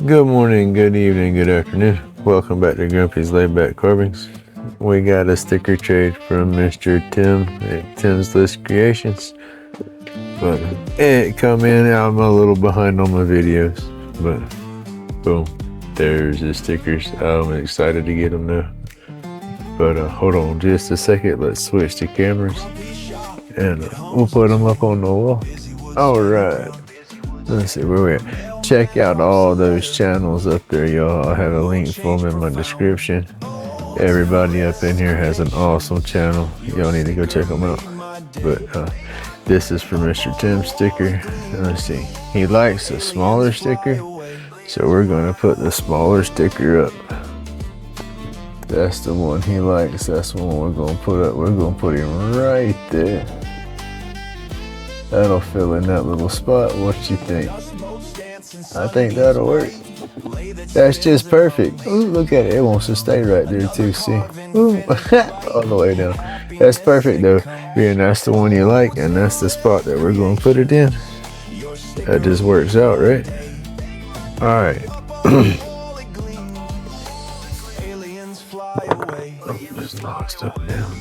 Good morning, good evening, good afternoon. Welcome back to Grumpy's LaidBak Carvings. We got a sticker trade from Mr. Tim at Tim's List Creations. But it come in, I'm a little behind on my videos. But boom, there's the stickers. I'm excited to get them now. But hold on just a second, let's switch to cameras. And we'll put them up on the wall. Alright, let's see where we're at. Check out all those channels up there, y'all. I'll have a link for them in my description. Everybody up in here has an awesome channel. Y'all need to go check them out. But this is for Mr. Tim's sticker. Let's see. He likes a smaller sticker, so we're going to put the smaller sticker up. That's the one he likes. That's the one we're going to put up. We're going to put him right there. That'll fill in that little spot. What you think? I think that'll work. That's just perfect. Ooh, look at it. It wants to stay right there too. See? Ooh. All the way down. That's perfect though. And that's the one you like, and that's the spot that we're going to put it in. That just works out, right? All right. Just knock stuff down.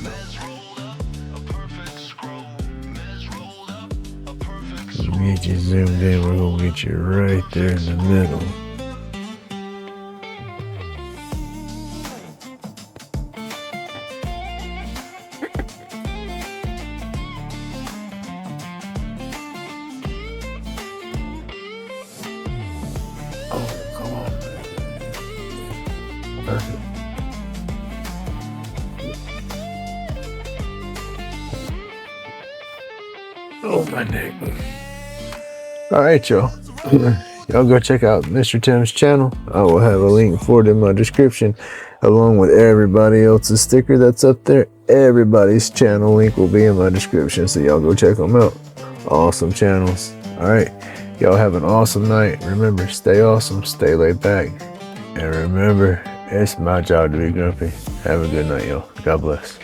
Get you zoomed in, we're gonna get you right there in the middle. Oh, come on. Perfect. Oh, my neck. Alright, y'all. Y'all go check out Mr. Tim's channel. I will have a link for it in my description, along with everybody else's sticker that's up there. Everybody's channel link will be in my description, so y'all go check them out. Awesome channels. Alright, y'all have an awesome night. Remember, stay awesome, stay laid back. And remember, it's my job to be grumpy. Have a good night, y'all. God bless.